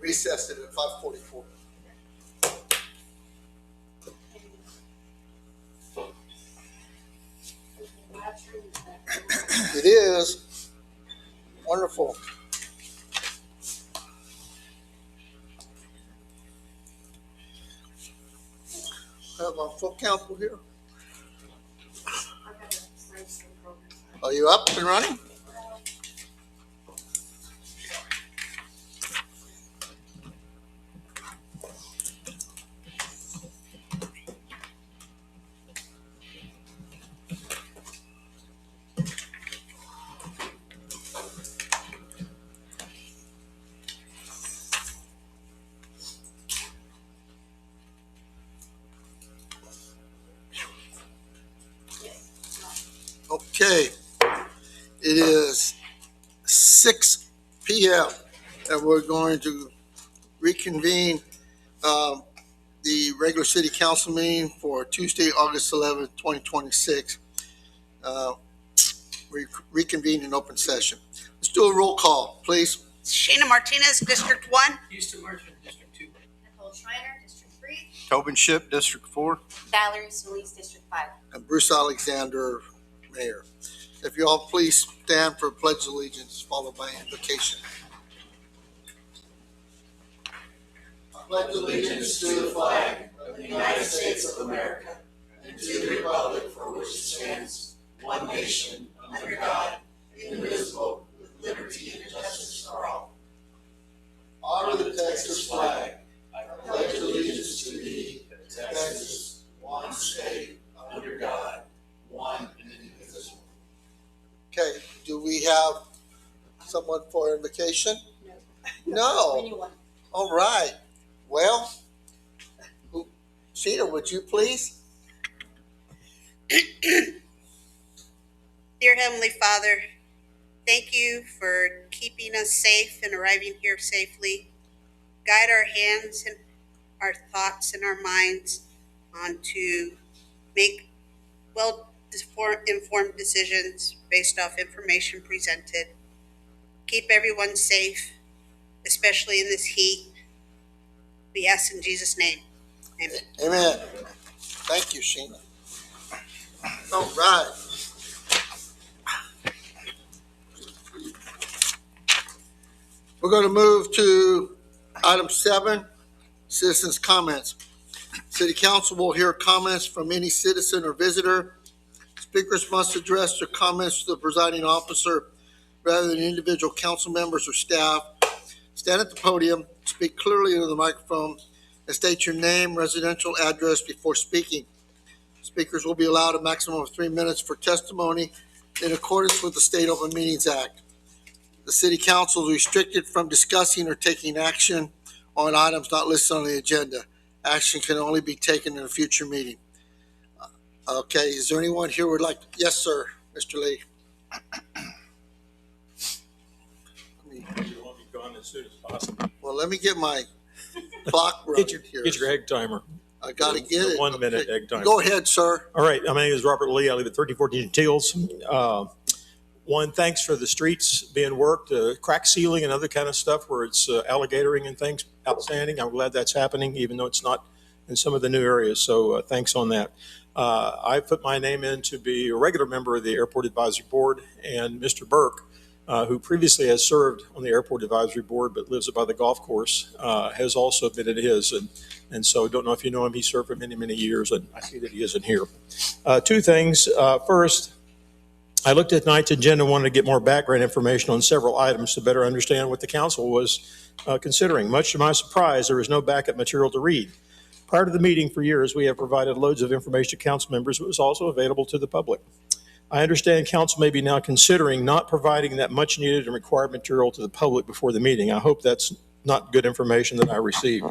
recessed it at 5:44. It is wonderful. I have our full council here. Are you up and running? Okay, it is 6 p.m. and we're going to reconvene the regular city council meeting for Tuesday, August 11th, 2026. We reconvene in open session. Let's do a roll call, please. Sheena Martinez, District 1. Houston Marchand, District 2. Nicole Schreiner, District 3. Tobin Ship, District 4. Valerie Solis, District 5. And Bruce Alexander, Mayor. If you all please stand for pledge of allegiance followed by invocation. I pledge allegiance to the flag of the United States of America and to the republic for which it stands, one nation, under God, indivisible, with liberty and justice for all. Honor the Texas flag. I pledge allegiance to thee, Texas, one state, under God, one and indivisible. Okay, do we have someone for invocation? No. Anyone. All right. Well, Sheena, would you please? Dear Heavenly Father, thank you for keeping us safe and arriving here safely. Guide our hands and our thoughts and our minds on to make well-informed decisions based off information presented. Keep everyone safe, especially in this heat. We ask in Jesus' name. Amen. Amen. Thank you, Sheena. All right. We're going to move to item 7, citizens' comments. City Council will hear comments from any citizen or visitor. Speakers must address their comments to the presiding officer rather than individual council members or staff. Stand at the podium, speak clearly into the microphone, and state your name, residential address before speaking. Speakers will be allowed a maximum of 3 minutes for testimony in accordance with the State Open Meetings Act. The City Council is restricted from discussing or taking action on items not listed on the agenda. Action can only be taken in a future meeting. Okay, is there anyone here who would like to? Yes, sir, Mr. Lee. You want me gone as soon as possible. Well, let me get my clock running here. Get your egg timer. I got to get it. 1 minute Okay. egg timer. Go ahead, sir. All right. My name is Robert Lee. I live at 1314 Teals. One, thanks for the streets being worked, crack sealing and other kind of stuff where it's alligatoring and things outstanding. I'm glad that's happening, even though it's not in some of the new areas. So thanks on that. I put my name in to be a regular member of the Airport Advisory Board, and Mr. Burke, who previously has served on the Airport Advisory Board but lives by the golf course, has also admitted his. And so don't know if you know him. He served for many, many years, and I see that he isn't here. 2 things. First, I looked at tonight's agenda and wanted to get more background information on several items to better understand what the council was considering. Much to my surprise, there was no backup material to read. Prior to the meeting for years, we have provided loads of information to council members, but was also available to the public. I understand council may be now considering not providing that much needed and required material to the public before the meeting. I hope that's not good information that I received.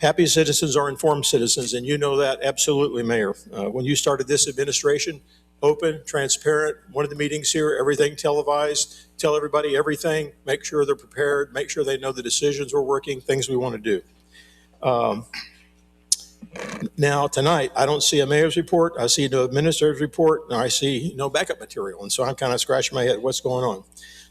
Happy citizens are informed citizens, and you know that absolutely, Mayor. When you started this administration, open, transparent, one of the meetings here, everything televised, tell everybody everything, make sure they're prepared, make sure they know the decisions we're working, things we want to do. Now, tonight, I don't see a mayor's report, I see no administrator's report, and I see no backup material. And so I'm kind of scratching my head, what's going on?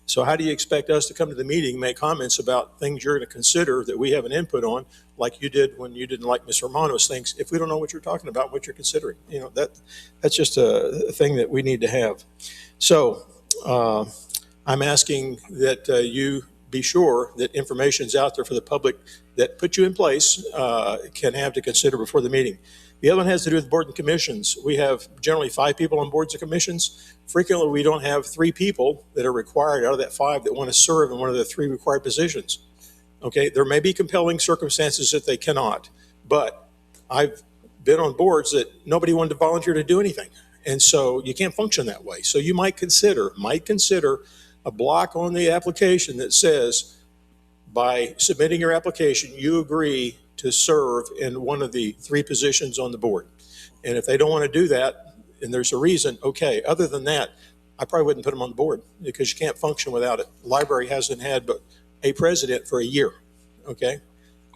So how do you expect us to come to the meeting, make comments about things you're going to consider that we have an input on, like you did when you didn't like Ms. Romano's things, if we don't know what you're talking about, what you're considering? You know, that's just a thing that we need to have. So I'm asking that you be sure that information's out there for the public that put you in place can have to consider before the meeting. The other one has to do with board and commissions. We have generally 5 people on boards and commissions. Frequently, we don't have 3 people that are required out of that 5 that want to serve in one of the 3 required positions. Okay, there may be compelling circumstances that they cannot, but I've been on boards that nobody wanted to volunteer to do anything. And so you can't function that way. So you might consider a block on the application that says, by submitting your application, you agree to serve in one of the 3 positions on the board. And if they don't want to do that, and there's a reason, okay. Other than that, I probably wouldn't put them on the board because you can't function without it. The library hasn't had but a president for a year, okay?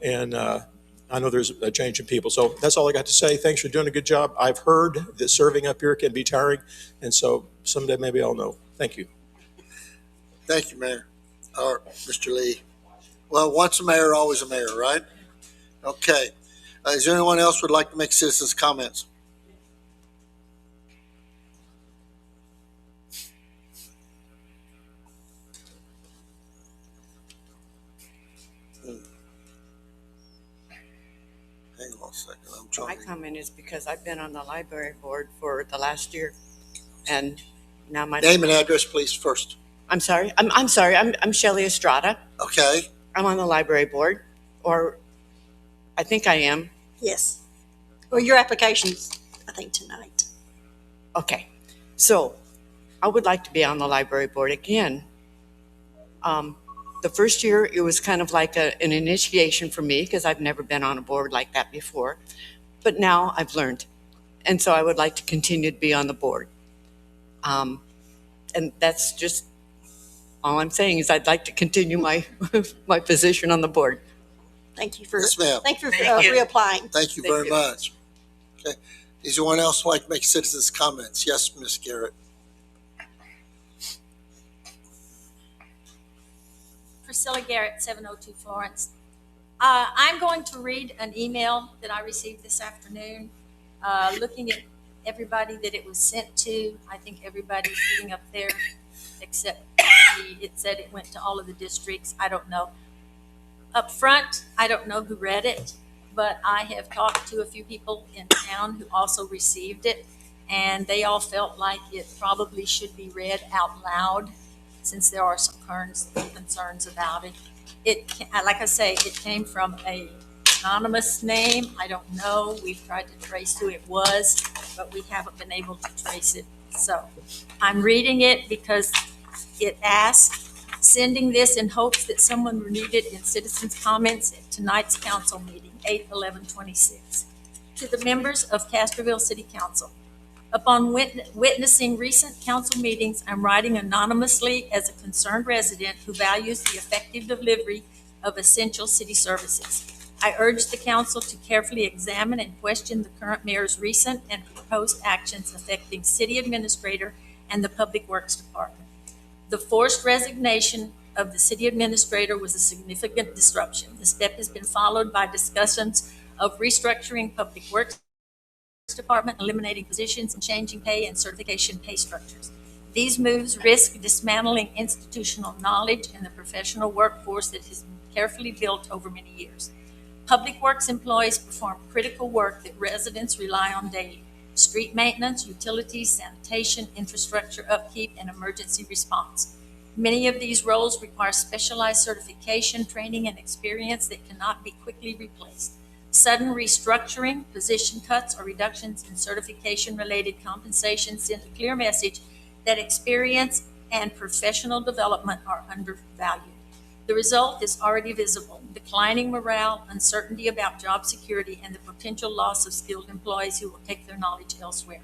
And I know there's a change in people. So that's all I got to say. Thanks for doing a good job. I've heard that serving up here can be tiring, and so someday maybe I'll know. Thank you. Thank you, Mayor. Or Mr. Lee. Well, once a mayor, always a mayor, right? Okay. Is there anyone else would like to make citizens' comments? Hang on a second. I'm My trying to. comment is because I've been on the library board for the last year, and now my Name and address, please, first. I'm sorry. I'm sorry. I'm Shelley Estrada. Okay. I'm on the library board, or I think I am. Yes. Well, your application's, I think, tonight. Okay, so I would like to be on the library board again. The first year, it was kind of like an initiation for me because I've never been on a board like that before. But now I've learned, and so I would like to continue to be on the board. And that's just all I'm saying is I'd like to continue my my position on the board. Thank you for, Yes, ma'am. thank you for Thank you. reapplying. Thank you Thank very you. much. Okay. Is there anyone else who would like to make citizens' comments? Yes, Ms. Garrett. Priscilla Garrett, 702 Florence. I'm going to read an email that I received this afternoon, looking at everybody that it was sent to. I think everybody's sitting up there except it said it went to all of the districts. I don't know. Up front, I don't know who read it, but I have talked to a few people in town who also received it, and they all felt like it probably should be read out loud since there are some concerns about it. Like I say, it came from a anonymous name. I don't know. We've tried to trace who it was, but we haven't been able to trace it. So I'm reading it because it asks, sending this in hopes that someone will read it in citizens' comments at tonight's council meeting, 8/11/26. To the members of Castroville City Council, upon witnessing recent council meetings, I'm writing anonymously as a concerned resident who values the effective delivery of essential city services. I urge the council to carefully examine and question the current mayor's recent and proposed actions affecting city administrator and the Public Works Department. The forced resignation of the city administrator was a significant disruption. The step has been followed by discussions of restructuring Public Works Department, eliminating positions, and changing pay and certification pay structures. These moves risk dismantling institutional knowledge and the professional workforce that has been carefully built over many years. Public Works employees perform critical work that residents rely on daily: street maintenance, utilities, sanitation, infrastructure upkeep, and emergency response. Many of these roles require specialized certification, training, and experience that cannot be quickly replaced. Sudden restructuring, position cuts, or reductions in certification-related compensation send a clear message that experience and professional development are undervalued. The result is already visible: declining morale, uncertainty about job security, and the potential loss of skilled employees who will take their knowledge elsewhere.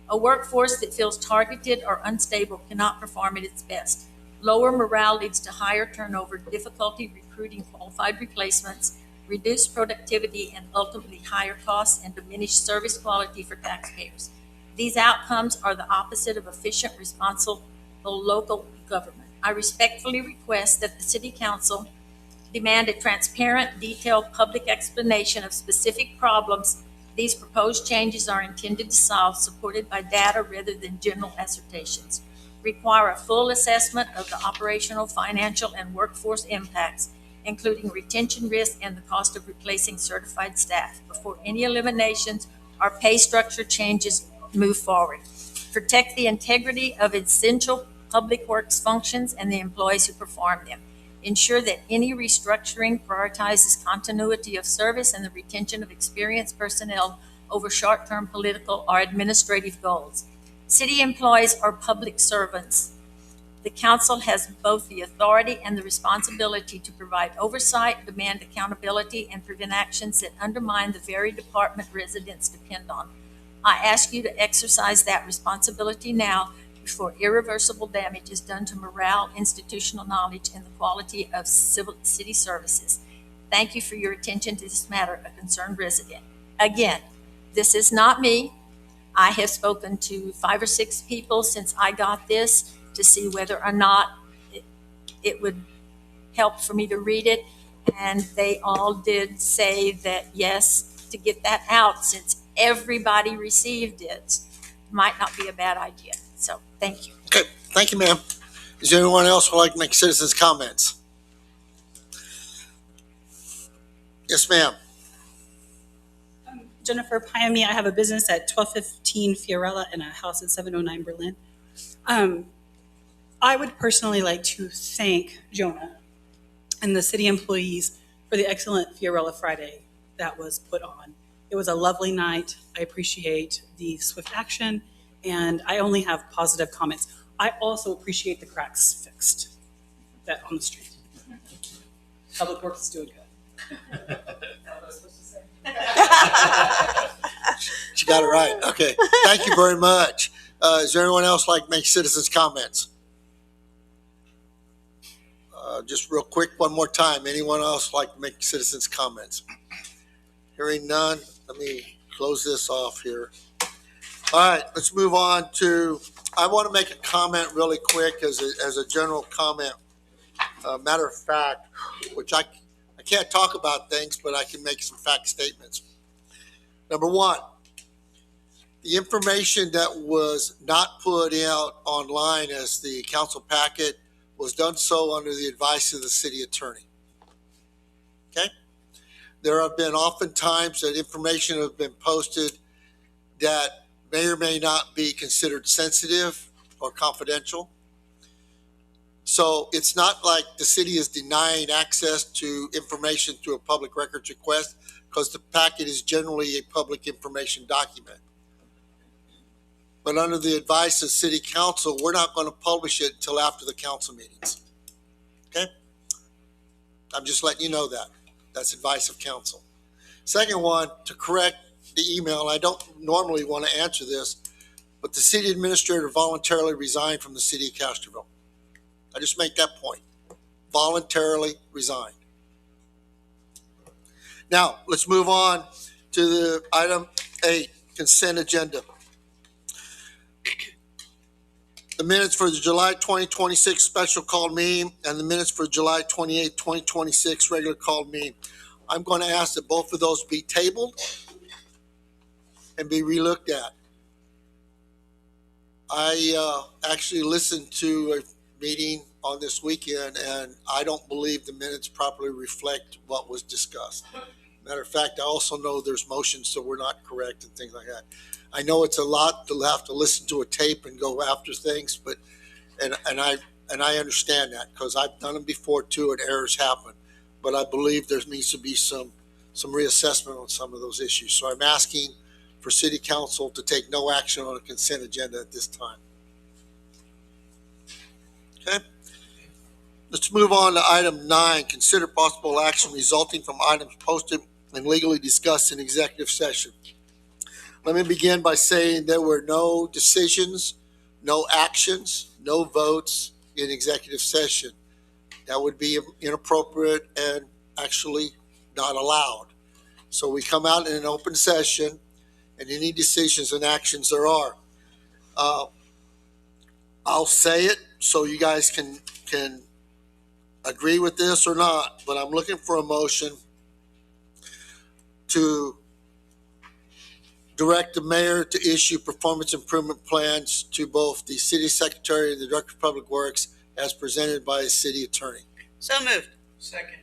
A workforce that feels targeted or unstable cannot perform at its best. Lower morale leads to higher turnover, difficulty recruiting qualified replacements, reduced productivity, and ultimately higher costs and diminished service quality for taxpayers. These outcomes are the opposite of efficient, responsible local government. I respectfully request that the City Council demand a transparent, detailed public explanation of specific problems these proposed changes are intended to solve, supported by data rather than general assertions. Require a full assessment of the operational, financial, and workforce impacts, including retention risk and the cost of replacing certified staff, before any eliminations or pay structure changes move forward. Protect the integrity of essential public works functions and the employees who perform them. Ensure that any restructuring prioritizes continuity of service and the retention of experienced personnel over short-term political or administrative goals. City employees are public servants. The council has both the authority and the responsibility to provide oversight, demand accountability, and prevent actions that undermine the very department residents depend on. I ask you to exercise that responsibility now before irreversible damage is done to morale, institutional knowledge, and the quality of city services. Thank you for your attention to this matter, a concerned resident. Again, this is not me. I have spoken to 5 or 6 people since I got this to see whether or not it would help for me to read it. And they all did say that yes, to get that out, since everybody received it, might not be a bad idea. So thank you. Okay, thank you, ma'am. Is there anyone else who would like to make citizens' comments? Yes, ma'am. Jennifer Piami. I have a business at 1215 Fiorella and a house at 709 Berlin. I would personally like to thank Jonah and the city employees for the excellent Fiorella Friday that was put on. It was a lovely night. I appreciate the swift action, and I only have positive comments. I also appreciate the cracks fixed that on the street. Public Works is doing good. She got it right. Okay, thank you very much. Is there anyone else like to make citizens' comments? Just real quick, one more time. Anyone else like to make citizens' comments? Hearing none, let me close this off here. All right, let's move on to, I want to make a comment really quick as a general comment. Matter of fact, which I can't talk about things, but I can make some fact statements. Number one, the information that was not put out online as the council packet was done so under the advice of the city attorney. Okay? There have been oftentimes that information have been posted that may or may not be considered sensitive or confidential. So it's not like the city is denying access to information through a public records request, because the packet is generally a public information document. But under the advice of city council, we're not going to publish it until after the council meetings. Okay? I'm just letting you know that. That's advice of council. Second one, to correct the email, I don't normally want to answer this, but the city administrator voluntarily resigned from the city of Castroville. I just make that point. Voluntarily resigned. Now, let's move on to the item 8, consent agenda. The minutes for the July 2026 special called meeting and the minutes for July 28, 2026 regular called meeting. I'm going to ask that both of those be tabled and be relooked at. I actually listened to a meeting on this weekend, and I don't believe the minutes properly reflect what was discussed. Matter of fact, I also know there's motions so we're not correct and things like that. I know it's a lot to have to listen to a tape and go after things, but and I understand that because I've done them before too, and errors happen. But I believe there needs to be some reassessment on some of those issues. So I'm asking for City Council to take no action on a consent agenda at this time. Okay. Let's move on to item 9. Consider possible action resulting from items posted and legally discussed in executive session. Let me begin by saying there were no decisions, no actions, no votes in executive session. That would be inappropriate and actually not allowed. So we come out in an open session, and any decisions and actions there are. I'll say it so you guys can agree with this or not, but I'm looking for a motion to direct the mayor to issue performance improvement plans to both the city secretary and the director of public works as presented by the city attorney. So moved. Second.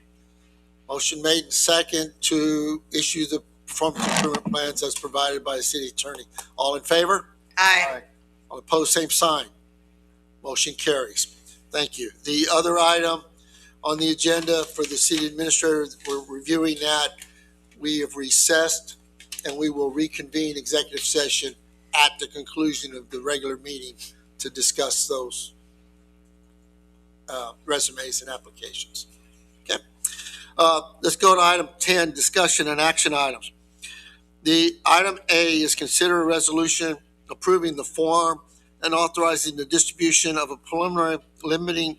Motion made and second to issue the performance improvement plans as provided by the city attorney. All in favor? Aye. All opposed, same sign. Motion carries. Thank you. The other item on the agenda for the city administrator, we're reviewing that. We have recessed and we will reconvene executive session at the conclusion of the regular meeting to discuss those resumes and applications. Okay. Let's go to item 10, discussion and action items. The item A is consider a resolution approving the form and authorizing the distribution of a preliminary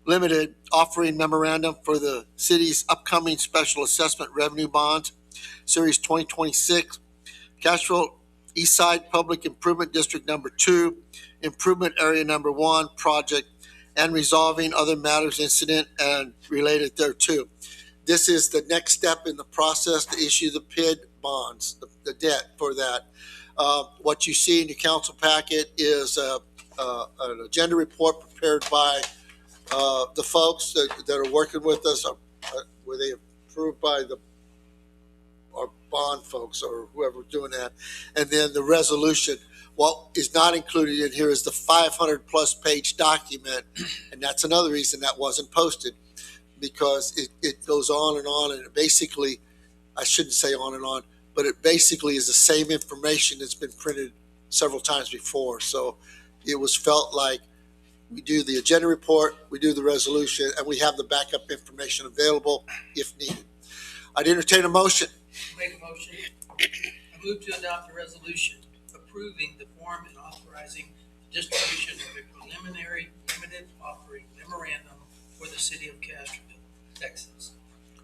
limited offering memorandum for the city's upcoming special assessment revenue bonds, Series 2026, Castroville Eastside Public Improvement District Number 2, Improvement Area Number 1 project, and resolving other matters incident and related thereto. This is the next step in the process to issue the PID bonds, the debt for that. What you see in your council packet is an agenda report prepared by the folks that are working with us. Were they approved by our bond folks or whoever doing that? And then the resolution. What is not included in here is the 500+ page document, and that's another reason that wasn't posted, because it goes on, and it basically, I shouldn't say on and on, but it basically is the same information that's been printed several times before. So it was felt like we do the agenda report, we do the resolution, and we have the backup information available if needed. I'd entertain a motion. Make a motion. I move to adopt a resolution approving the form and authorizing the distribution of a preliminary limited offering memorandum for the city of Castroville, Texas.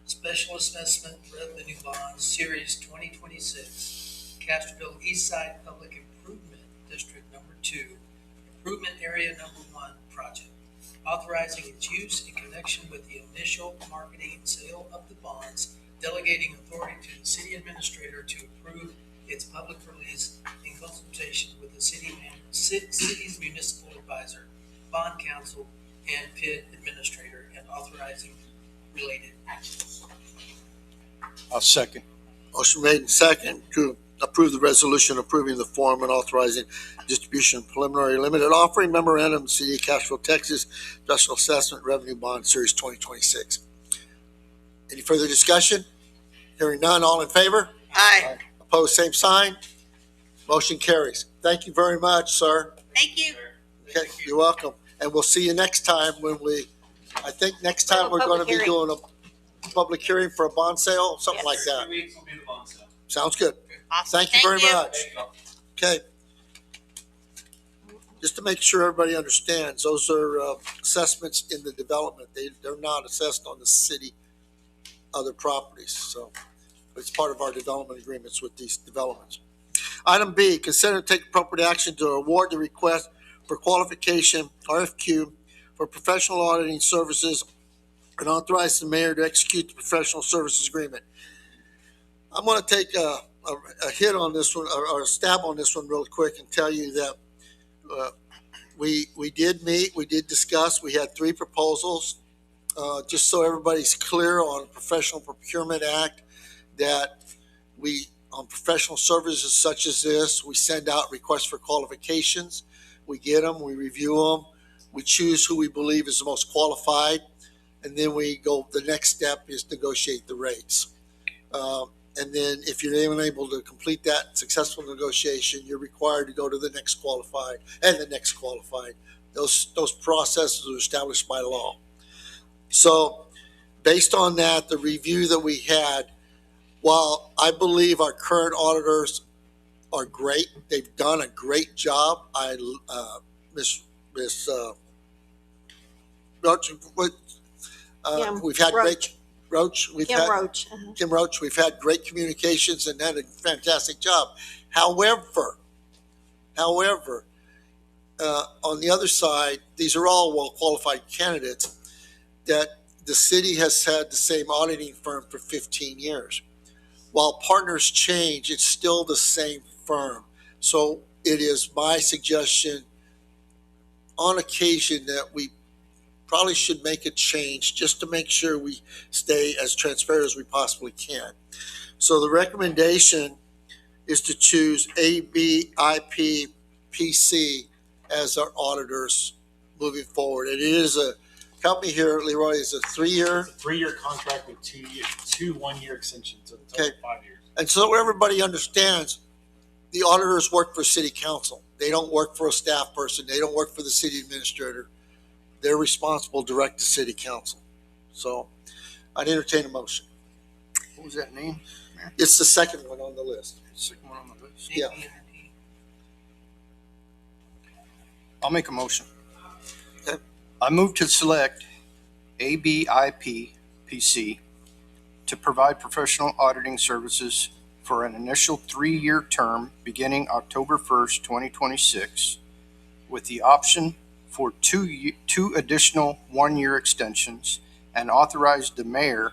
Special Assessment Revenue Bonds, Series 2026, Castroville Eastside Public Improvement District Number 2, Improvement Area Number 1 project, authorizing its use in connection with the initial marketing and sale of the bonds, delegating authority to the city administrator to approve its public release in consultation with the city's municipal advisor, bond counsel, and PID administrator, and authorizing related actions. I'll second. Motion made and second to approve the resolution approving the form and authorizing distribution of preliminary limited offering memorandum, City of Castroville, Texas, Special Assessment Revenue Bond Series 2026. Any further discussion? Hearing none, all in favor? Aye. Opposed, same sign. Motion carries. Thank you very much, sir. Thank you. Okay, you're welcome. And we'll see you next time I think next time we're going to be doing a public hearing for a bond sale, something like that. 3 weeks will be the bond sale. Sounds good. Awesome. Thank you very much. Okay. Just to make sure everybody understands, those are assessments in the development. They're not assessed on the city other properties. So it's part of our development agreements with these developments. Item B, consider to take appropriate action to award the request for qualification, RFQ, for professional auditing services and authorize the mayor to execute the professional services agreement. I'm going to take a hit on this one, or a stab on this one real quick, and tell you that we did meet, we did discuss, we had 3 proposals. Just so everybody's clear on Professional Procurement Act, that we, on professional services such as this, we send out requests for qualifications. We get them, we review them, we choose who we believe is the most qualified, and then we go, the next step is negotiate the rates. And then if you're unable to complete that successful negotiation, you're required to go to the next qualified and the next qualified. Those processes are established by law. So based on that, the review that we had, while I believe our current auditors are great, they've done a great job. We've had Roach. Roach. We've Kim had Roach. Kim Roach. We've had great communications and done a fantastic job. However, on the other side, these are all well-qualified candidates that the city has had the same auditing firm for 15 years. While partners change, it's still the same firm. So it is my suggestion on occasion that we probably should make a change just to make sure we stay as transparent as we possibly can. So the recommendation is to choose ABIP PC as our auditors moving forward. And it is a company here, Leroy, is a 3-year. It's a 3-year contract with two 1-year extensions, so the total Okay. 5 years. And so everybody understands the auditors work for city council. They don't work for a staff person. They don't work for the city administrator. They're responsible direct to city council. So I'd entertain a motion. What was that name? It's the second one on the list. Second one on the list. Yeah. I'll make a motion. Okay. I move to select ABIP PC to provide professional auditing services for an initial 3-year term beginning October 1st, 2026, with the option for two additional 1-year extensions, and authorize the mayor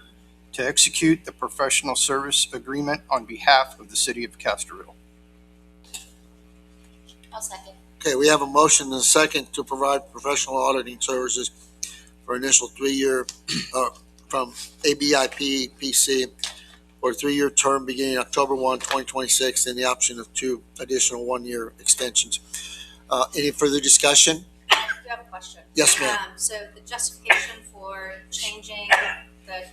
to execute the professional service agreement on behalf of the city of Castroville. I'll second. Okay, we have a motion and a second to provide professional auditing services for initial 3-year, from ABIP PC for a 3-year term beginning October 1, 2026, and the option of 2 additional 1-year extensions. Any further discussion? I do have a question. Yes, ma'am. So the justification for changing the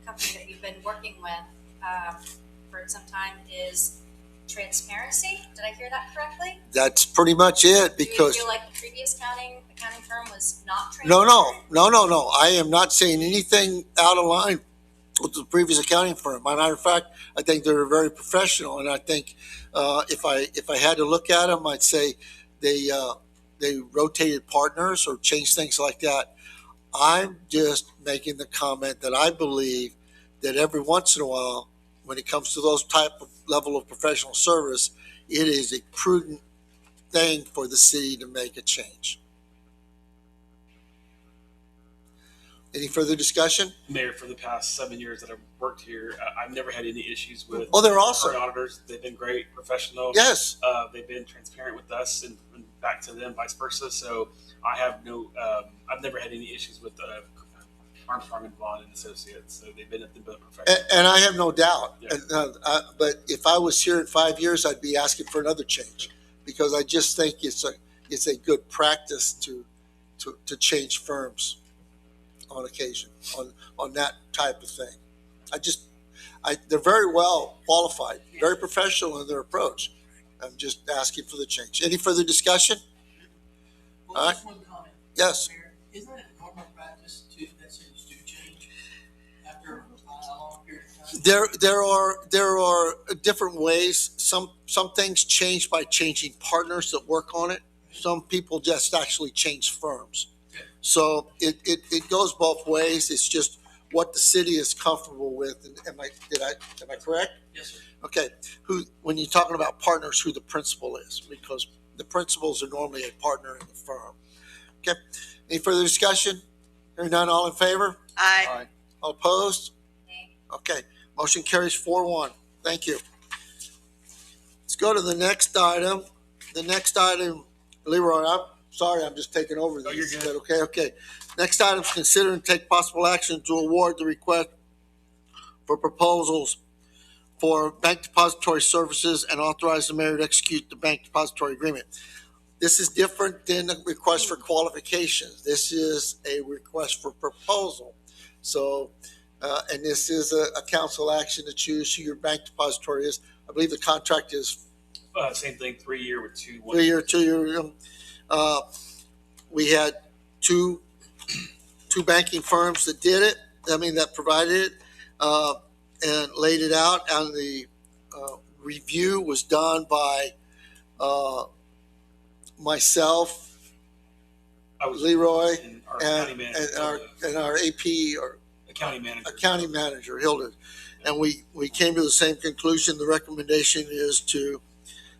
company that you've been working with for some time is transparency. Did I hear that correctly? That's pretty much it, Do you because feel like the previous accounting firm was not no, transparent? no. I am not saying anything out of line with the previous accounting firm. As a matter of fact, I think they're very professional, and I think if I had to look at them, I'd say they rotated partners or changed things like that. I'm just making the comment that I believe that every once in a while, when it comes to those type of level of professional service, it is a prudent thing for the city to make a change. Any further discussion? Mayor, for the past 7 years that I've worked here, I've never had any issues with Oh, they're our awesome. auditors. They've been great, professional. Yes. They've been transparent with us and back to them, vice versa. So I have I've never had any issues with Armstrong and Bond and Associates. So they've been nothing but professional. And I have no doubt. Yeah. But if I was here in 5 years, I'd be asking for another change, because I just think it's a good practice to change firms on occasion on that type of thing. They're very well qualified, very professional in their approach. I'm just asking for the change. Any further discussion? Well, just one comment. Yes. Mayor, isn't it normal practice that cities do change after a long period of time? There are different ways. Some things change by changing partners that work on it. Some people just actually change firms. So it goes both ways. It's just what the city is comfortable with. And am I correct? Yes, sir. Okay. When you're talking about partners, who the principal is, because the principals are normally a partner in the firm. Okay. Any further discussion? Hearing none, all in favor? Aye. All opposed? Nay. Okay. Motion carries 4-1. Thank you. Let's go to the next item. The next item, Leroy, I'm sorry, I'm just taking over this. Oh, you're good. Is that okay? Okay. Next item is consider and take possible action to award the request for proposals for bank depository services and authorize the mayor to execute the bank depository agreement. This is different than a request for qualifications. This is a request for proposal. So, and this is a council action to choose who your bank depository is. I believe the contract is Same thing, 3-year with 2 2-year. We had two banking firms that did it. That provided it and laid it out. And the review was done by myself, I was Leroy, and our and county manager. our AP or The county manager. A county manager, Hilda. And we came to the same conclusion. The recommendation is to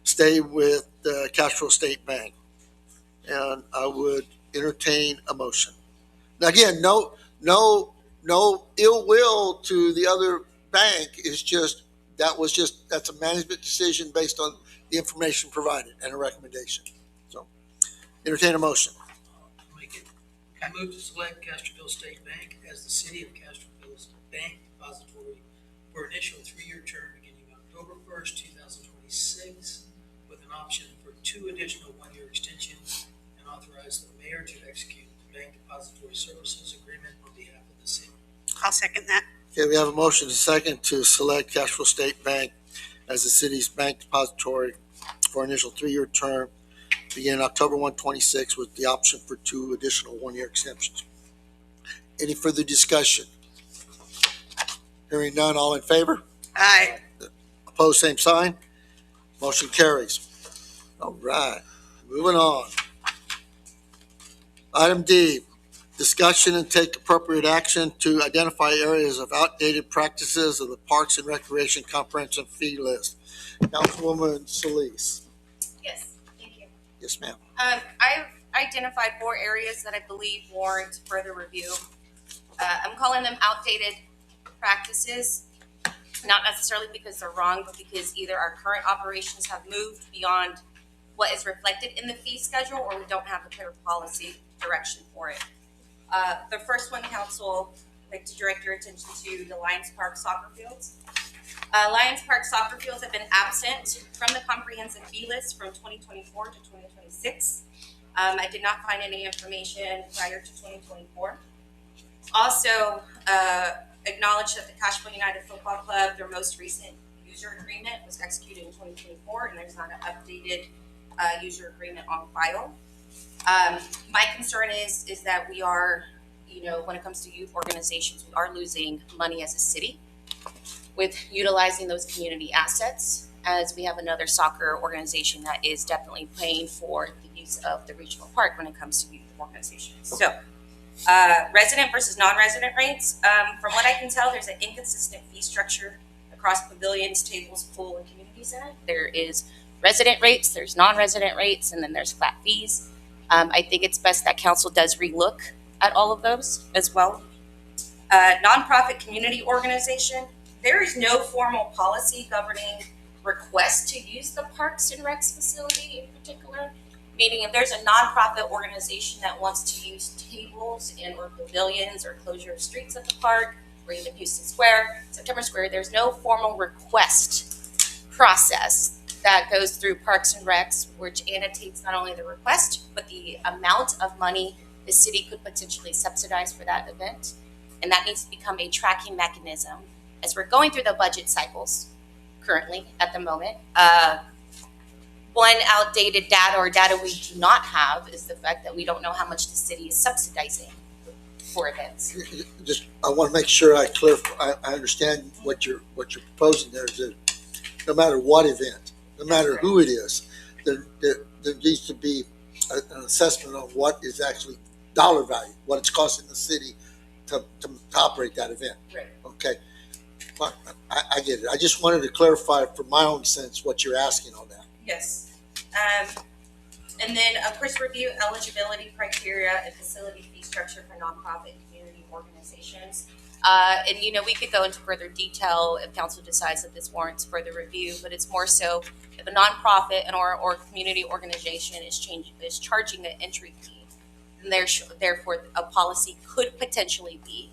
stay with Castroville State Bank. And I would entertain a motion. Now, again, no ill will to the other bank. It's just, that's a management decision based on the information provided and a recommendation. So, entertain a motion. I'll make it. I move to select Castroville State Bank as the City of Castroville's bank depository for initial 3-year term beginning October 1st, 2026, with an option for 2 additional 1-year extensions, and authorize the mayor to execute the bank depository services agreement on behalf of the city. I'll second that. Okay, we have a motion and a second to select Castroville State Bank as the city's bank depository for initial 3-year term beginning October 1, 26, with the option for 2 additional 1-year extensions. Any further discussion? Hearing none, all in favor? Aye. Opposed, same sign. Motion carries. All right, moving on. Item D, discussion and take appropriate action to identify areas of outdated practices of the Parks and Recreation Comprehensive Fee List. Councilwoman Solis. Yes, thank you. Yes, ma'am. I've identified 4 areas that I believe warrant further review. I'm calling them outdated practices, not necessarily because they're wrong, but because either our current operations have moved beyond what is reflected in the fee schedule, or we don't have a clear policy direction for it. The first one, council, I'd like to direct your attention to the Lions Park soccer fields. Lions Park soccer fields have been absent from the comprehensive fee list from 2024 to 2026. I did not find any information prior to 2024. Also, acknowledge that the Castroville United Football Club, their most recent user agreement was executed in 2024, and there's not an updated user agreement on file. My concern is that we are, when it comes to youth organizations, we are losing money as a city with utilizing those community assets, as we have another soccer organization that is definitely paying for the use of the regional park when it comes to youth organizations. So, resident versus non-resident rates. From what I can tell, there's an inconsistent fee structure across pavilions, tables, pool, and community center. There is resident rates, there's non-resident rates, and then there's flat fees. I think it's best that council does relook at all of those as well. Nonprofit community organization. There is no formal policy governing requests to use the Parks and Recs facility in particular. Meaning, if there's a nonprofit organization that wants to use tables and or pavilions or closure of streets at the park, or even Houston Square, September Square, there's no formal request process that goes through Parks and Recs, which annotates not only the request, but the amount of money the city could potentially subsidize for that event. And that needs to become a tracking mechanism as we're going through the budget cycles currently at the moment. One outdated data or data we do not have is the fact that we don't know how much the city is subsidizing for events. I want to make sure I clarify. I understand what you're proposing there. Is that no matter what event, no matter who it is, there needs to be an assessment of what is actually dollar value, what it's costing the city to operate that event. Right. Okay. But I get it. I just wanted to clarify from my own sense what you're asking on that. Yes. And then, of course, review eligibility criteria and facility fee structure for nonprofit community organizations. And, we could go into further detail if council decides that this warrants further review, but it's more so if a nonprofit and or community organization is charging an entry fee, then therefore a policy could potentially be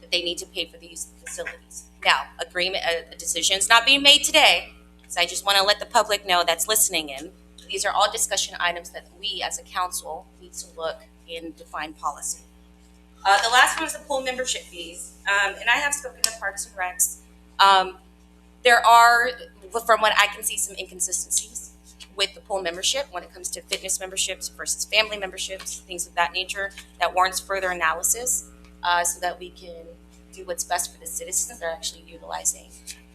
that they need to pay for the use of facilities. Now, a decision is not being made today, so I just want to let the public know that's listening in. These are all discussion items that we as a council need to look and define policy. The last one is the pool membership fees. And I have spoken to Parks and Recs. There are, from what I can see, some inconsistencies with the pool membership when it comes to fitness memberships versus family memberships, things of that nature, that warrants further analysis so that we can do what's best for the citizens that are actually utilizing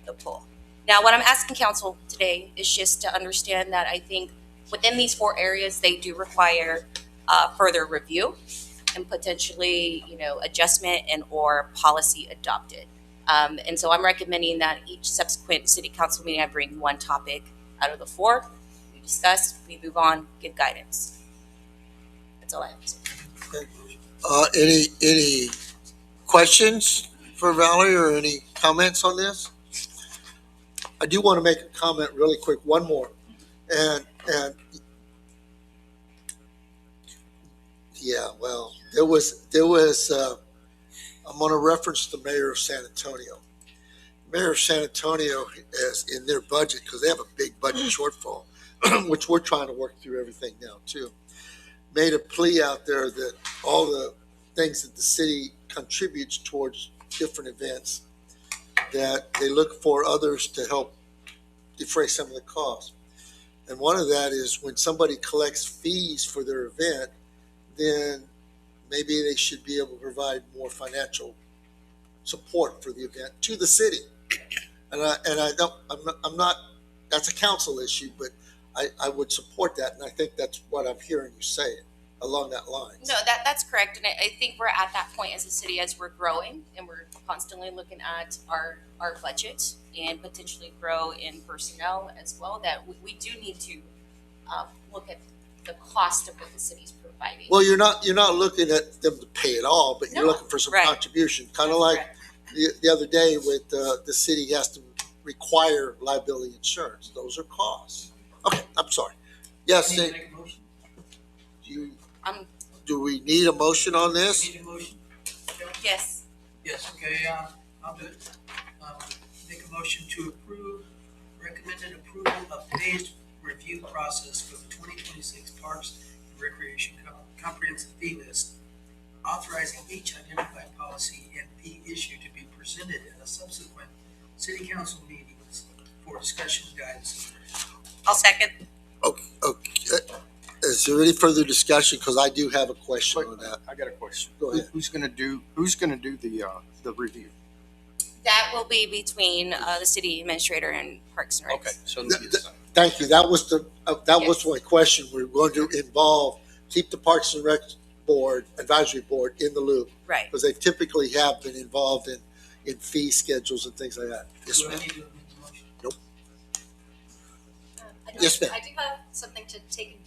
the pool. Now, what I'm asking council today is just to understand that I think within these 4 areas, they do require further review. and potentially, adjustment and or policy adopted. And so I'm recommending that each subsequent city council meeting, I bring one topic out of the four. We discuss, we move on, give guidance. That's all I have to say. Any questions for Valerie or any comments on this? I do want to make a comment really quick, one more. And yeah, well, there was I'm going to reference the mayor of San Antonio. Mayor of San Antonio has in their budget, because they have a big budget shortfall, which we're trying to work through everything now too, made a plea out there that all the things that the city contributes towards different events, that they look for others to help defray some of the costs. And one of that is when somebody collects fees for their event, then maybe they should be able to provide more financial support for the event to the city. I'm not, that's a council issue, but I would support that. And I think that's what I'm hearing you say along that line. No, that's correct. And I think we're at that point as a city, as we're growing and we're constantly looking at our budget and potentially grow in personnel as well, that we do need to look at the cost of what the city's providing. Well, you're not looking at them to pay it all, but you're looking for some right. contribution, kind of like the other day with the city has to require liability insurance. Those are costs. Okay, I'm sorry. Yes, Need to make a motion? do we need a motion on this? Need a motion? Yes. Yes, okay, I'll do it. Make a motion to approve, recommended approval of phased review process for the 2026 Parks and Recreation Comprehensive Fee List, authorizing each identified policy and fee issue to be presented at a subsequent city council meetings for discussion and guidance. I'll second. Okay. Is there any further discussion? Because I do have a question on that. I got a question. Go ahead. Who's gonna do the review? That will be between the city administrator and Parks and Recs. Okay, so Thank you. That was was my question. We're going to keep the Parks and Rec board, advisory board in the loop, Right. because they typically have been involved in fee schedules and things like that. Yes, Do I ma'am. need to amend the motion? Yes, ma'am. I do have something to take in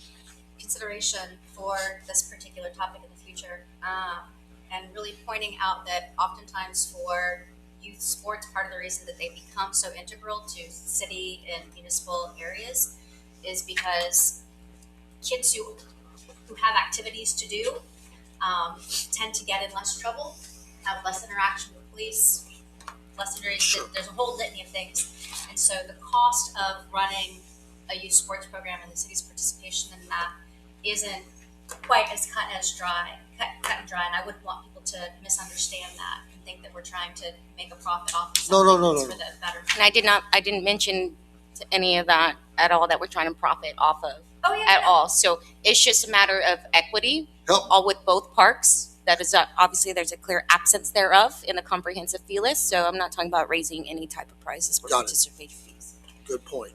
consideration for this particular topic in the future. And really pointing out that oftentimes for youth sports, part of the reason that they become so integral to city and municipal areas is because kids who have activities to do tend to get in less trouble, have less interaction with police, less interaction. Sure. There's a whole litany of things. And so the cost of running a youth sports program and the city's participation in that isn't quite as cut and dry. And I wouldn't want people to misunderstand that and think that we're trying to make a profit off of No. for the betterment. And I didn't mention to any of that at all that we're trying to profit off of Oh, yeah. at all. So it's just a matter of equity, Help. all with both parks. That is obviously there's a clear absence thereof in the comprehensive fee list. So I'm not talking about raising any type of prices for Got it. participation fees. Good point.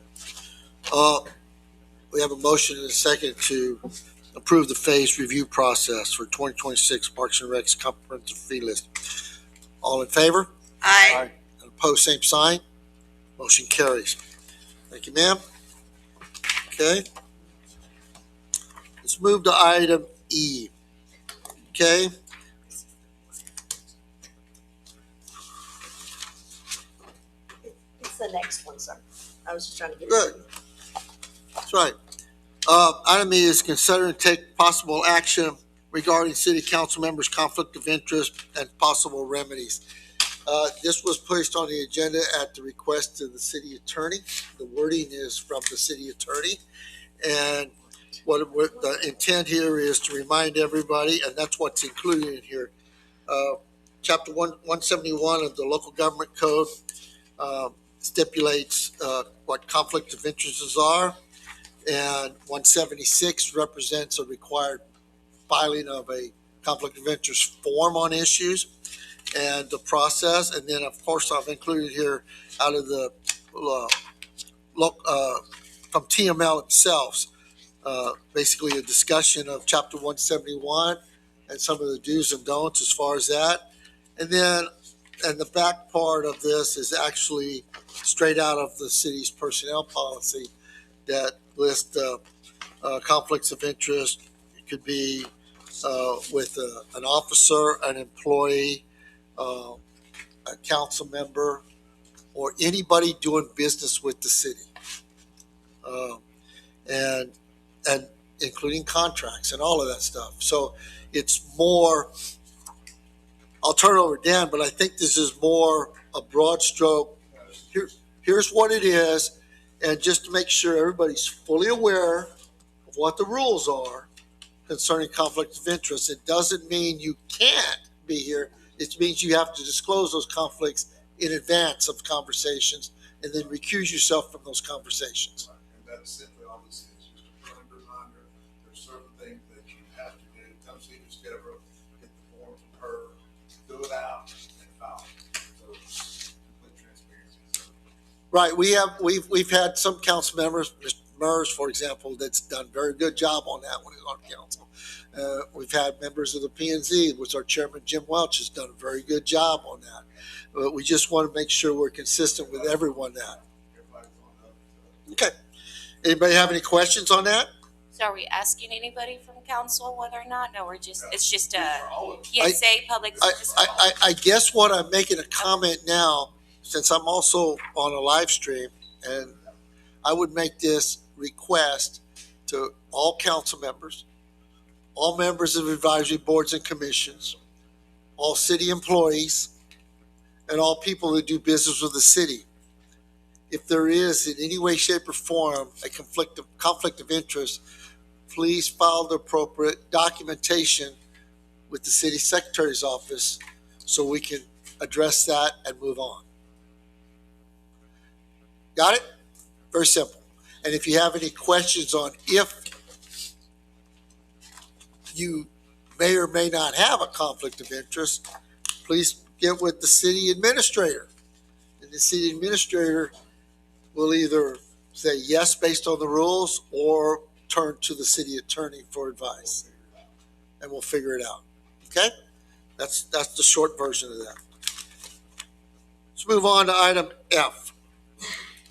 We have a motion and a second to approve the phased review process for 2026 Parks and Recs comprehensive fee list. All in favor? Aye. And opposed, same sign. Motion carries. Thank you, ma'am. Okay. Let's move to item E. Okay. It's the next one, sir. I was just trying to get it. Good. That's right. Item E is consider and take possible action regarding city council members' conflict of interest and possible remedies. This was placed on the agenda at the request of the city attorney. The wording is from the city attorney. And what the intent here is to remind everybody, and that's what's included in here. Chapter 171 of the local government code stipulates what conflict of interests are. And 176 represents a required filing of a conflict of interest form on issues and the process. And then, of course, I've included here out of the from TML itself, basically a discussion of Chapter 171 and some of the do's and don'ts as far as that. And then, and the back part of this is actually straight out of the city's personnel policy that lists conflicts of interest. It could be with an officer, an employee, a council member, or anybody doing business with the city, and including contracts and all of that stuff. So it's more. I'll turn it over to Dan, but I think this is more a broad stroke. Here's what it is, and just to make sure everybody's fully aware of what the rules are concerning conflict of interest. It doesn't mean you can't be here. It means you have to disclose those conflicts in advance of conversations and then recuse yourself from those conversations. And that's simply all this is, just a friendly reminder. There's certain things that you have to do. Come see Ms. Deborah, get the form from her, fill it out, and file it. So it's complete transparency. So. Right. We've had some council members, Mr. MERS, for example, that's done a very good job on that when he's on council. We've had members of the P&Z, which our chairman, Jim Welch, has done a very good job on that. But we just want to make sure we're consistent with everyone that. Okay. Anybody have any questions on that? So are we asking anybody from council whether or not? No, it's just a I- PSA, public service. I guess what I'm making a comment now, since I'm also on a live stream, and I would make this request to all council members, all members of advisory boards and commissions, all city employees, and all people that do business with the city. If there is in any way, shape, or form a conflict of interest, please file the appropriate documentation with the city secretary's office so we can address that and move on. Got it? Very simple. And if you have any questions on if you may or may not have a conflict of interest, please get with the city administrator. And the city administrator will either say yes based on the rules or turn to the city attorney for advice. And we'll figure it out. Okay? That's the short version of that. Let's move on to item F.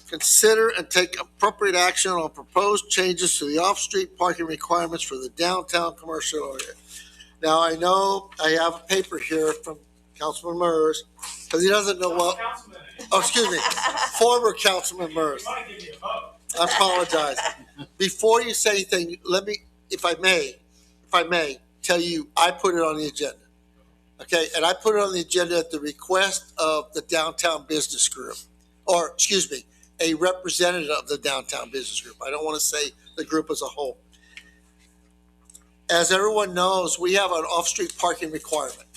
Consider and take appropriate action on proposed changes to the off-street parking requirements for the downtown commercial area. Now, I know I have a paper here from Councilman Mers, because he doesn't know what. Oh, excuse me, former Councilman Mers. I apologize. Before you say anything, let me, if I may, tell you, I put it on the agenda. Okay, and I put it on the agenda at the request of the Downtown Business Group, or excuse me, a representative of the Downtown Business Group. I don't want to say the group as a whole. As everyone knows, we have an off-street parking requirement.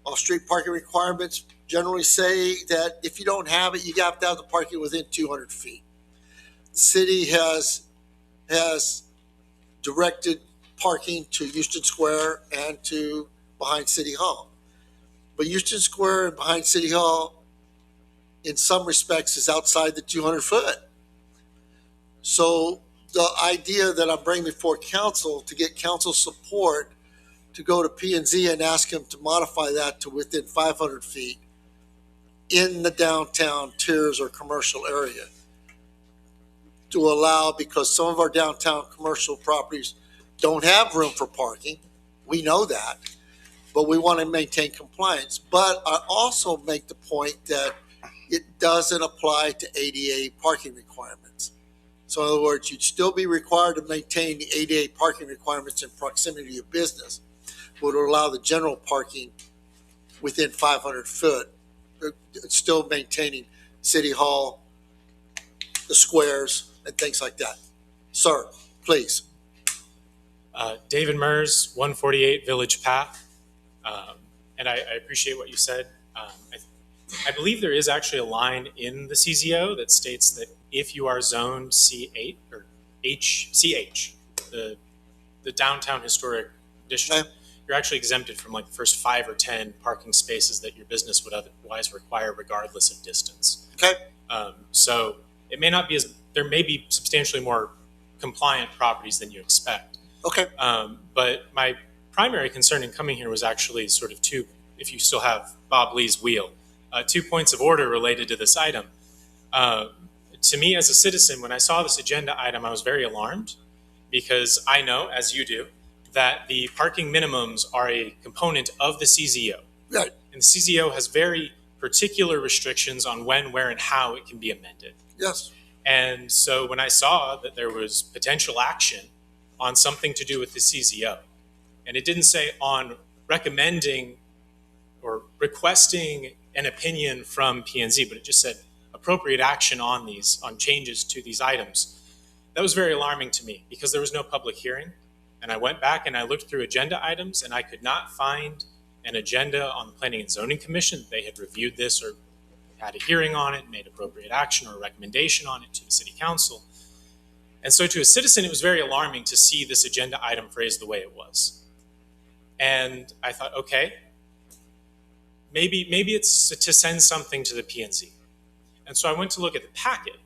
Off-street parking requirements generally say that if you don't have it, you have to have the parking within 200 feet. The city has directed parking to Houston Square and to behind City Hall. But Houston Square and behind City Hall, in some respects, is outside the 200 foot. So the idea that I'm bringing before council to get council support to go to P&Z and ask him to modify that to within 500 feet in the downtown tiers or commercial area to allow, because some of our downtown commercial properties don't have room for parking. We know that, but we want to maintain compliance. But I also make the point that it doesn't apply to ADA parking requirements. So in other words, you'd still be required to maintain the ADA parking requirements in proximity of business, but would allow the general parking within 500 foot, still maintaining City Hall, the squares, and things like that. Sir, please. David Mers, 148 Village Path. And I appreciate what you said. I believe there is actually a line in the CZO that states that if you are zoned C8 or CH, the downtown historic district, you're actually exempted from like the first 5 or 10 parking spaces that your business would otherwise require regardless of distance. Okay. So it may not be there may be substantially more compliant properties than you expect. Okay. But my primary concern in coming here was actually sort of two, if you still have Bob Lee's wheel, 2 points of order related to this item. To me as a citizen, when I saw this agenda item, I was very alarmed because I know, as you do, that the parking minimums are a component of the CZO. Right. And the CZO has very particular restrictions on when, where, and how it can be amended. Yes. And so when I saw that there was potential action on something to do with the CZO, and it didn't say on recommending or requesting an opinion from P&Z, but it just said appropriate action on these, on changes to these items. That was very alarming to me because there was no public hearing. And I went back and I looked through agenda items and I could not find an agenda on the Planning and Zoning Commission. They had reviewed this or had a hearing on it, made appropriate action or a recommendation on it to the City Council. And so to a citizen, it was very alarming to see this agenda item phrased the way it was. And I thought, okay, maybe it's to send something to the P&Z. And so I went to look at the packet,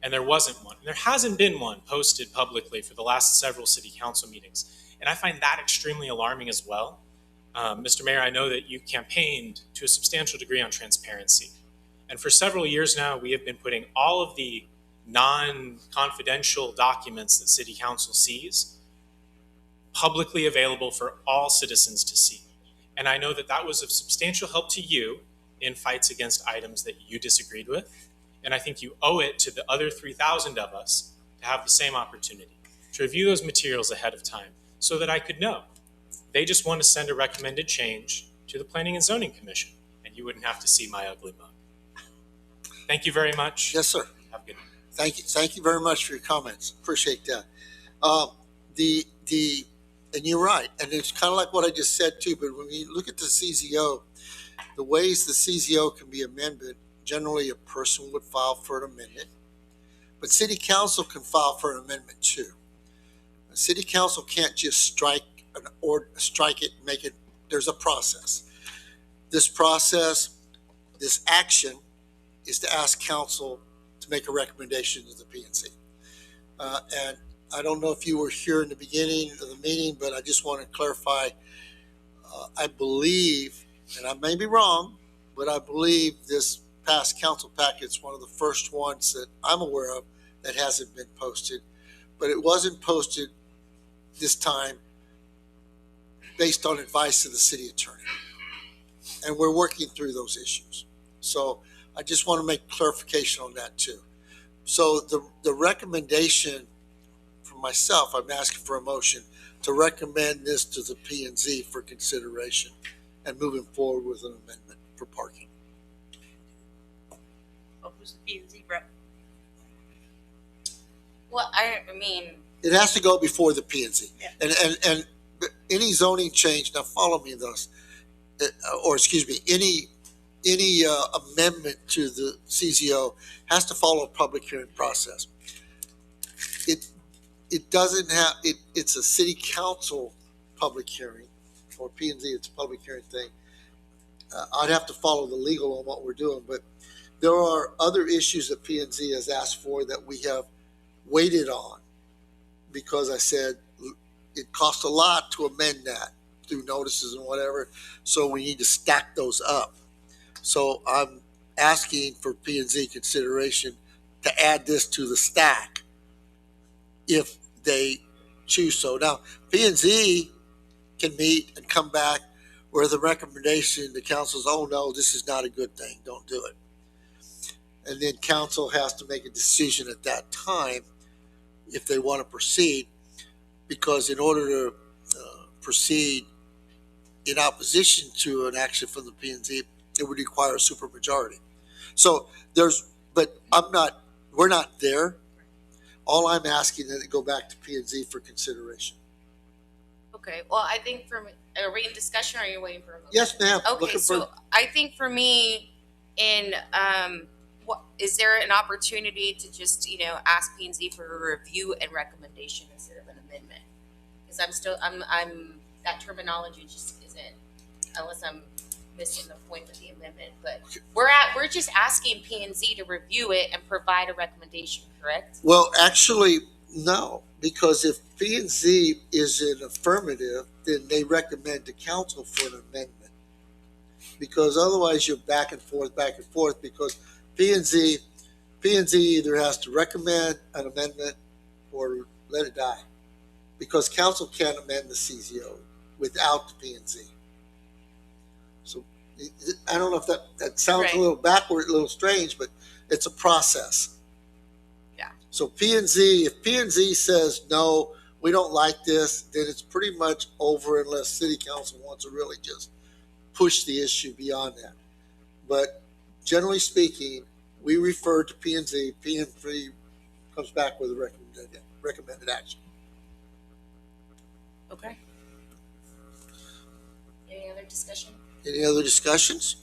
and there wasn't one. And there hasn't been one posted publicly for the last several City Council meetings. And I find that extremely alarming as well. Mr. Mayor, I know that you campaigned to a substantial degree on transparency. And for several years now, we have been putting all of the non-confidential documents that City Council sees publicly available for all citizens to see. And I know that that was of substantial help to you in fights against items that you disagreed with. And I think you owe it to the other 3,000 of us to have the same opportunity, to review those materials ahead of time so that I could know. They just want to send a recommended change to the Planning and Zoning Commission, and you wouldn't have to see my ugly mug. Thank you very much. Yes, sir. Have a good night. Thank you very much for your comments. Appreciate that. And you're right. And it's kind of like what I just said too, but when you look at the CZO, the ways the CZO can be amended, generally a person would file for an amendment, but City Council can file for an amendment too. The City Council can't just strike it, make it, there's a process. This process, this action is to ask council to make a recommendation to the P&Z. And I don't know if you were here in the beginning of the meeting, but I just want to clarify, I believe, and I may be wrong, but I believe this past council packet's one of the first ones that I'm aware of that hasn't been posted, but it wasn't posted this time based on advice of the city attorney. And we're working through those issues. So I just want to make clarification on that too. So the recommendation from myself, I'm asking for a motion to recommend this to the P&Z for consideration and moving forward with an amendment for parking. Oh, who's the P&Z rep? Well, I mean, It has to go before the P&Z. Yeah. And any zoning change, now follow me thus, or excuse me, any amendment to the CZO has to follow a public hearing process. It doesn't have, it's a city council public hearing, or P&Z, it's a public hearing thing. I'd have to follow the legal on what we're doing, but there are other issues that P&Z has asked for that we have waited on because I said it costs a lot to amend that through notices and whatever, so we need to stack those up. So I'm asking for P&Z consideration to add this to the stack if they choose so. Now, P&Z can meet and come back where the recommendation, the council's, oh no, this is not a good thing, don't do it. And then council has to make a decision at that time if they want to proceed, because in order to proceed in opposition to an action from the P&Z, it would require a supermajority. So we're not there. All I'm asking is to go back to P&Z for consideration. okay. Well, I think are we in discussion or are you waiting for a motion? Yes, ma'am. Okay, so I think for me, what is there an opportunity to just ask P&Z for a review and recommendation instead of an amendment? Because I'm that terminology just isn't, unless I'm missing the point with the amendment. But we're just asking P&Z to review it and provide a recommendation, correct? Well, actually, No, because if P and Z is an affirmative, then they recommend to council for an amendment. Because otherwise you're back and forth, because P and Z either has to recommend an amendment or let it die. Because council can't amend the CZO without the P and Z. So I don't know if that sounds Right. a little backward, a little strange, but it's a process. Yeah. So if P and Z says, no, we don't like this, then it's pretty much over unless city council wants to really just push the issue beyond that. But generally speaking, we refer to P and Z. P and Z comes back with a recommended action. Okay. Any other discussion? Any other discussions?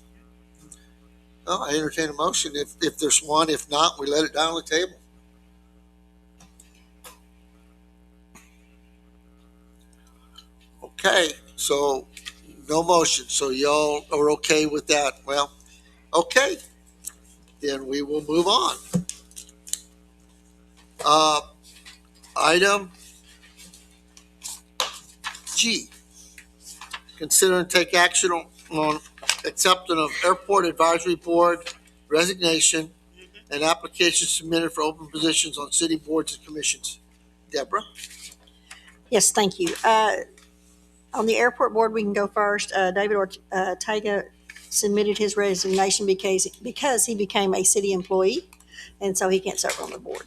No, I entertain a motion if there's one. If not, we let it down on the table. Okay, so no motion. So y'all are okay with that? Well, okay. Then we will move on. Item G. Consider and take action on acceptance of Airport Advisory Board resignation and applications submitted for open positions on city boards and commissions. Deborah? Yes, thank you. On the airport board, we can go first. David Ortega submitted his resignation because he became a city employee, and so he can't serve on the board.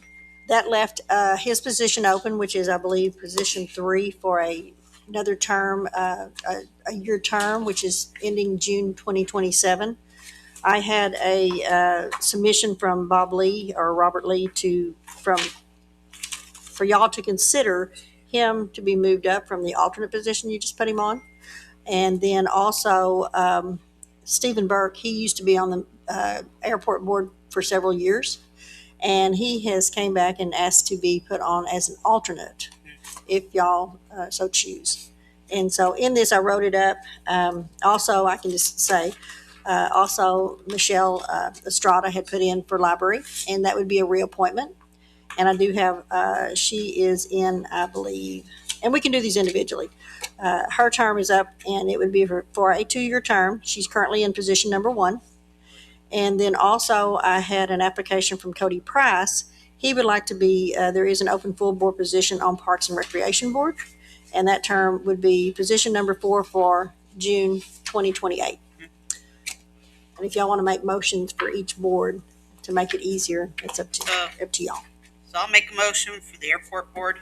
That left his position open, which is, I believe, position 3 for another term, a year term, which is ending June 2027. I had a submission from Bob Lee or Robert Lee for y'all to consider him to be moved up from the alternate position you just put him on. And then also Stephen Burke, he used to be on the airport board for several years. And he has came back and asked to be put on as an alternate if y'all so choose. And so in this, I wrote it up. Also, I can just say, also Michelle Estrada had put in for library, and that would be a reappointment. And I do have, she is in, I believe, and we can do these individually. Her term is up, and it would be for a 2-year term. She's currently in position number 1. And then also I had an application from Cody Price. He would like to be, there is an open full board position on Parks and Recreation Board. And that term would be position number 4 for June 2028. And if y'all want to make motions for each board to make it easier, it's up to y'all. So I'll make a motion for the airport board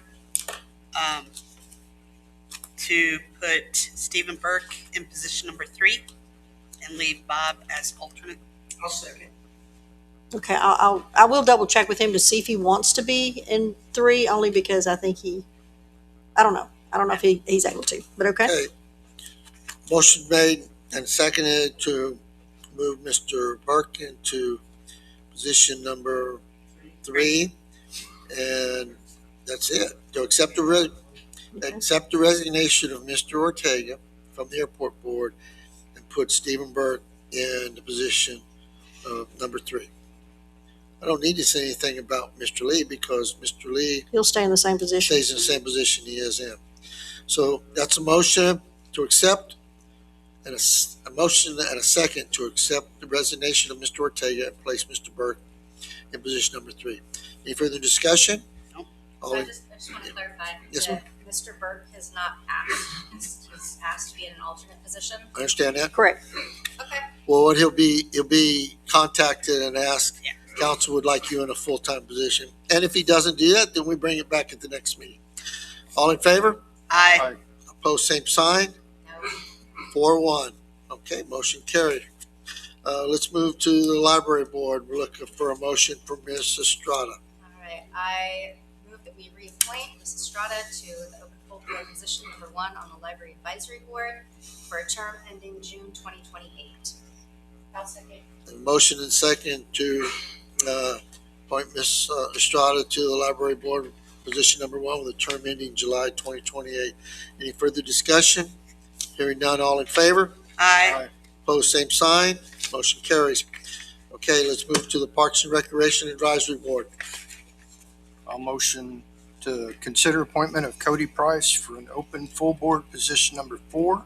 to put Stephen Burke in position number 3 and leave Bob as alternate. I'll second. Okay, I will double check with him to see if he wants to be in 3, only because I think I don't know if he's able to, but okay. Okay. Motion made and seconded to move Mr. Burke into position number 3. And that's it. To accept the resignation of Mr. Ortega from the airport board and put Stephen Burke in the position of number 3. I don't need to say anything about Mr. Lee because Mr. Lee He'll stay in the same position. stays in the same position he is in. So that's a motion to accept and a motion and a second to accept the resignation of Mr. Ortega and place Mr. Burke in position number 3. Any further discussion? No. I just want to clarify Yes, that Mr. Burke has not asked. He's asked to be in an alternate position. I understand that. Correct. Okay. Well, what he'll be contacted and asked, council would like you in a full-time position. And if he doesn't do that, then we bring it back at the next meeting. All in favor? Aye. Opposed, same sign. No. 4-1. Okay, motion carried. Let's move to the library board. We're looking for a motion from Ms. Estrada. All right. I move that we reappoint Ms. Estrada to the open full board position number 1 on the library advisory board for a term ending June 2028. I'll second. A motion and second to appoint Ms. Estrada to the library board position number 1 with a term ending July 2028. Any further discussion? Hearing none, all in favor? Aye. Opposed, same sign. Motion carries. Okay, let's move to the Parks and Recreation Advisory Board. I'll motion to consider appointment of Cody Price for an open full board position number 4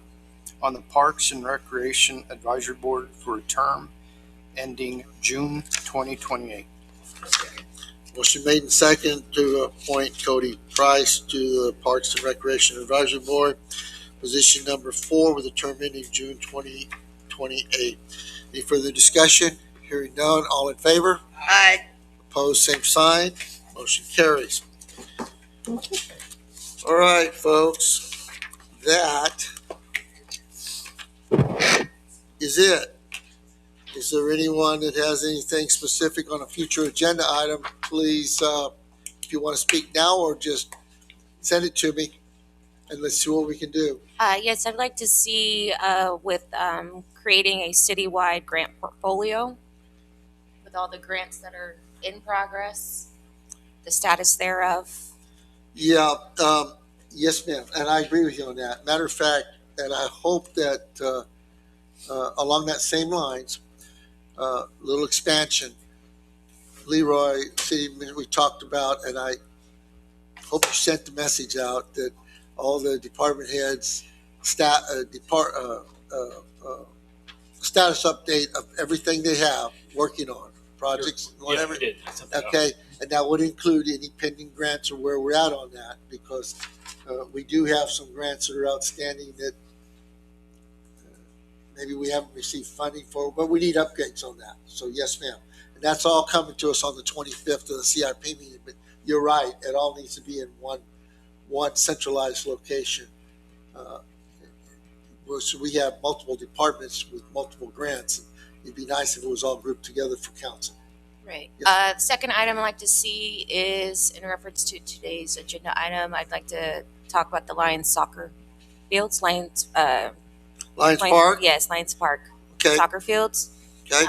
on the Parks and Recreation Advisory Board for a term ending June 2028. Motion made and second to appoint Cody Price to the Parks and Recreation Advisory Board, position number 4 with a term ending June 2028. Any further discussion? Hearing none, all in favor? Aye. Opposed, same sign. Motion carries. All right, folks, that is it. Is there anyone that has anything specific on a future agenda item? Please, if you want to speak now or just send it to me and let's see what we can do. Yes, I'd like to see with creating a citywide grant portfolio with all the grants that are in progress, the status thereof. Yeah, yes, ma'am, and I agree with you on that. Matter of fact, and I hope that along that same lines, little expansion. Leroy, city, we talked about, and I hope you sent the message out that all the department heads, status update of everything they have working on projects, whatever. Yeah, we did. I sent that out. Okay, and that would include any pending grants or where we're at on that, because we do have some grants that are outstanding that maybe we haven't received funding for, but we need upgrades on that. So yes, ma'am. And that's all coming to us on the 25th of the CIP meeting, but you're right, it all needs to be in one centralized location. So we have multiple departments with multiple grants, and it'd be nice if it was all grouped together for council. Right. Yes. The second item I'd like to see is in reference to today's agenda item. I'd like to talk about the Lions soccer fields, Lions Park? Yes, Lions Park Okay, soccer fields. okay,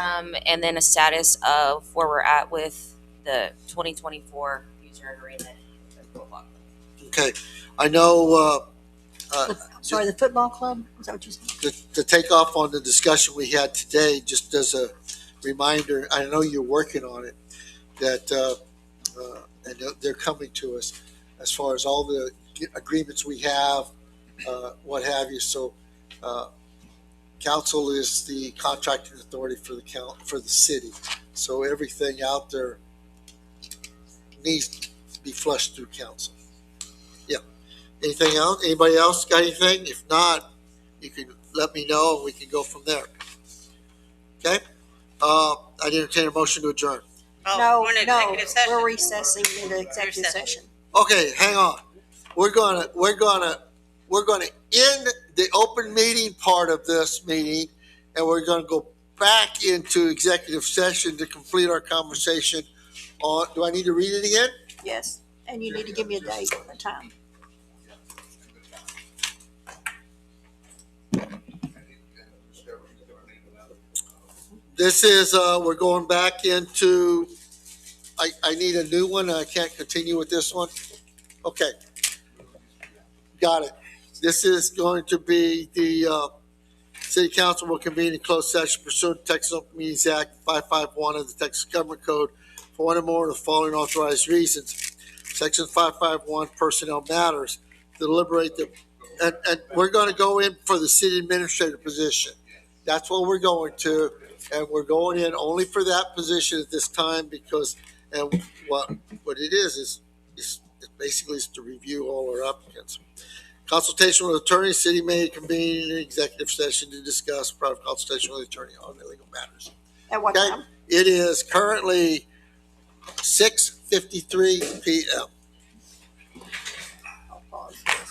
And then a status of where we're at with the 2024 user agreement. okay. I know, Sorry, the football club? Is that what you said? to take off on the discussion we had today, just as a reminder, I know you're working on it, that, and they're coming to us as far as all the agreements we have, what have you. So, council is the contracting authority for the city. So everything out there needs to be flushed through council. Yeah. Anything else? Anybody else got anything? If not, you can let me know and we can go from there. Okay? I'd entertain a motion to adjourn. Oh, No, we're in no, executive session. we're recessing into executive session. Okay, hang on. We're gonna end the open meeting part of this meeting, and we're gonna go back into executive session to complete our conversation on, do I need to read it again? Yes, and you need to give me a date, a time. This is, we're going back into, I need a new one. I can't continue with this one. Okay. Got it. This is going to be the, City Council will convene in closed session pursuant to Texas Open Meetings Act 551 of the Texas Government Code for one or more of the following authorized reasons. Section 551, personnel matters, to deliberate the, and we're going to go in for the city administrator position. That's what we're going to, and we're going in only for that position at this time because, and what it is basically is to review all our applicants. Consultation with attorney, city may convene an executive session to discuss private consultation with attorney on legal matters. At what Okay, time? it is currently 6:53 PM. I'll pause this.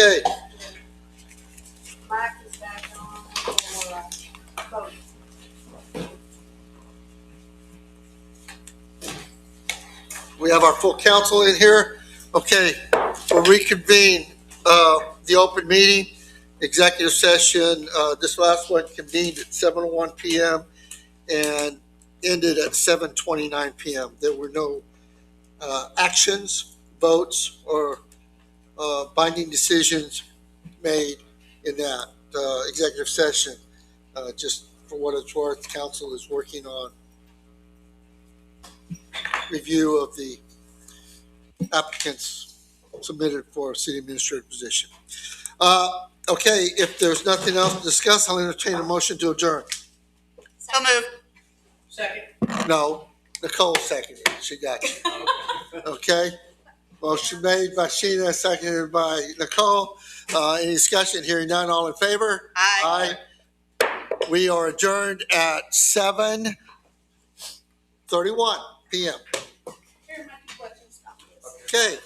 Okay, Mike is back on for voting. we have our full council in here. Okay, we'll reconvene the open meeting. Executive session, this last one convened at 7:01 PM and ended at 7:29 PM. There were no actions, votes, or binding decisions made in that executive session. Just for what it's worth, council is working on review of the applicants submitted for city administrator position. Okay, if there's nothing else to discuss, I'll entertain a motion to adjourn. So moved. Second. No, Nicole seconded. She got you. Okay. Motion made by Sheena, seconded by Nicole. Any discussion? Hearing none, all in favor? Aye. We are adjourned at 7:31 PM. Okay.